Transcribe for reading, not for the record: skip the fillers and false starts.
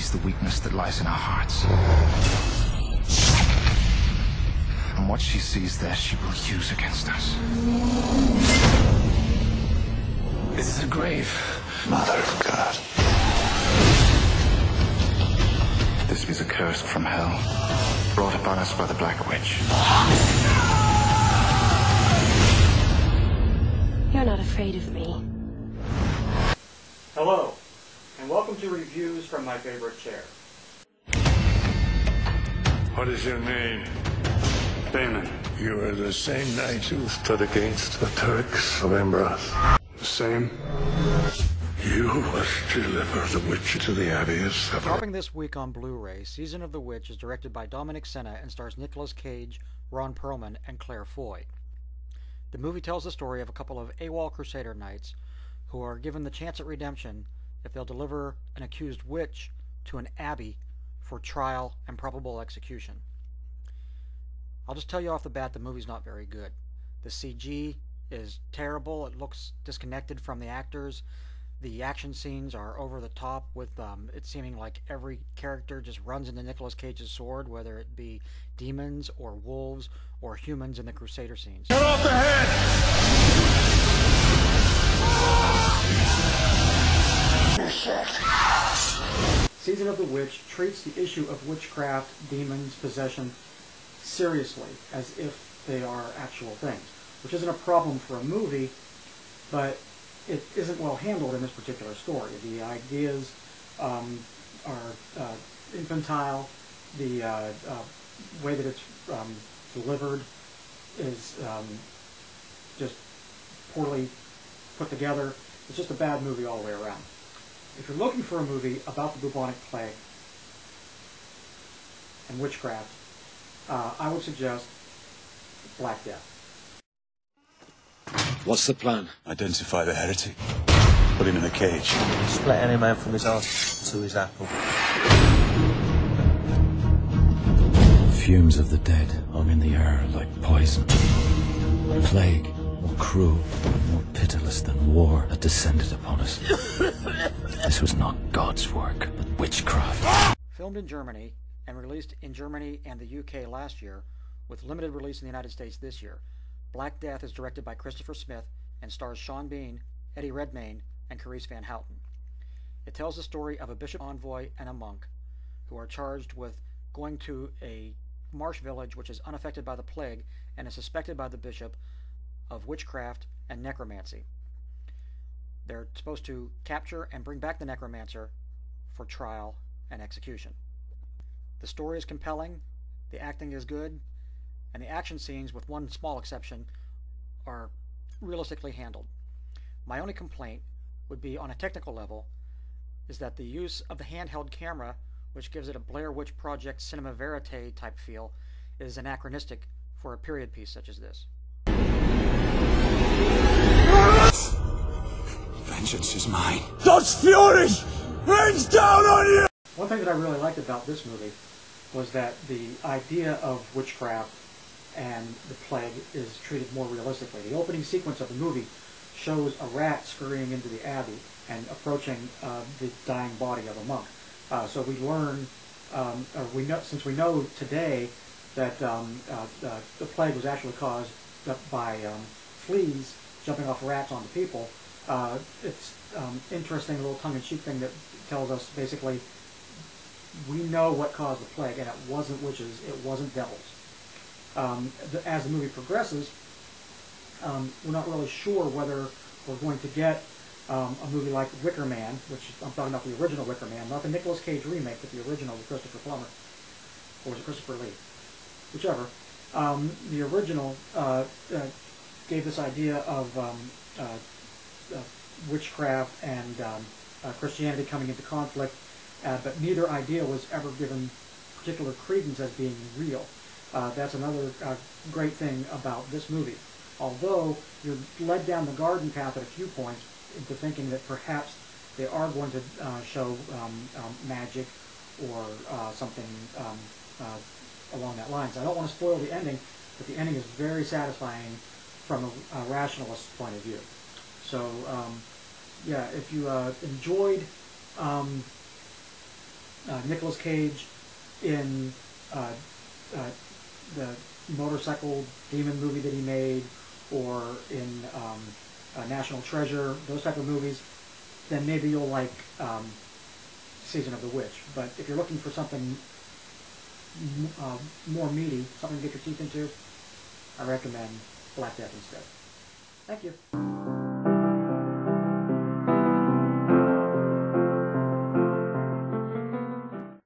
hides the weakness that lies in our hearts. And what she sees there, she will use against us. This is a grave. Mother of God. This is a curse from hell, brought upon us by the Black Witch. You're not afraid of me. Hello, and welcome to reviews from my favorite chair. What is your name? Damon. You are the same knight who stood against the Turks of Embros. The same. You wish to deliver the witch to the Abbey of Severn. Dropping this week on Blu-ray, Season of the Witch is directed by Dominic Sena and stars Nicolas Cage, Ron Perlman, and Claire Foy. The movie tells the story of a couple of AWOL Crusader knights who are given the chance at redemption if they'll deliver an accused witch to an abbey for trial and probable execution. I'll just tell you off the bat, the movie's not very good. The CG is terrible. It looks disconnected from the actors. The action scenes are over the top with it seeming like every character just runs into Nicolas Cage's sword, whether it be demons or wolves or humans in the Crusader scenes. Cut off the head! Season of the Witch treats the issue of witchcraft, demons, possession seriously, as if they are actual things, which isn't a problem for a movie, but it isn't well handled in this particular story. The ideas are infantile. The way that it's delivered is just poorly put together. It's just a bad movie all the way around. If you're looking for a movie about the bubonic plague and witchcraft, I would suggest Black Death. What's the plan? Identify the heretic. Put him in a cage. Split any man from his arse to his apple. Fumes of the dead hung in the air like poison. Plague, more cruel, more pitiless than war, had descended upon us. This was not God's work, but witchcraft. Filmed in Germany and released in Germany and the UK last year, with limited release in the United States this year, Black Death is directed by Christopher Smith and stars Sean Bean, Eddie Redmayne, and Carice Van Houten. It tells the story of a bishop envoy and a monk who are charged with going to a marsh village which is unaffected by the plague and is suspected by the bishop of witchcraft and necromancy. They're supposed to capture and bring back the necromancer for trial and execution. The story is compelling, the acting is good, and the action scenes, with one small exception, are realistically handled. My only complaint would be, on a technical level, is that the use of the handheld camera, which gives it a Blair Witch Project cinema verite type feel, is anachronistic for a period piece such as this. Vengeance is mine. God's fury rains down on you! One thing that I really liked about this movie was that the idea of witchcraft and the plague is treated more realistically. The opening sequence of the movie shows a rat scurrying into the abbey and approaching the dying body of a monk. So we learn, or we know, since we know today that the plague was actually caused by fleas jumping off rats onto people. It's interesting, a little tongue-in-cheek thing that tells us basically we know what caused the plague, and it wasn't witches, it wasn't devils. As the movie progresses, we're not really sure whether we're going to get a movie like Wicker Man, which I'm talking about the original Wicker Man, not the Nicolas Cage remake, but the original with Christopher Plummer, or was it Christopher Lee? Whichever. The original gave this idea of witchcraft and Christianity coming into conflict, but neither idea was ever given particular credence as being real. That's another great thing about this movie. Although you're led down the garden path at a few points into thinking that perhaps they are going to show magic or something along that lines. I don't want to spoil the ending, but the ending is very satisfying from a rationalist point of view. So, yeah, if you enjoyed Nicolas Cage in the motorcycle demon movie that he made, or in National Treasure, those type of movies, then maybe you'll like Season of the Witch. But if you're looking for something more meaty, something to get your teeth into, I recommend Black Death instead. Thank you.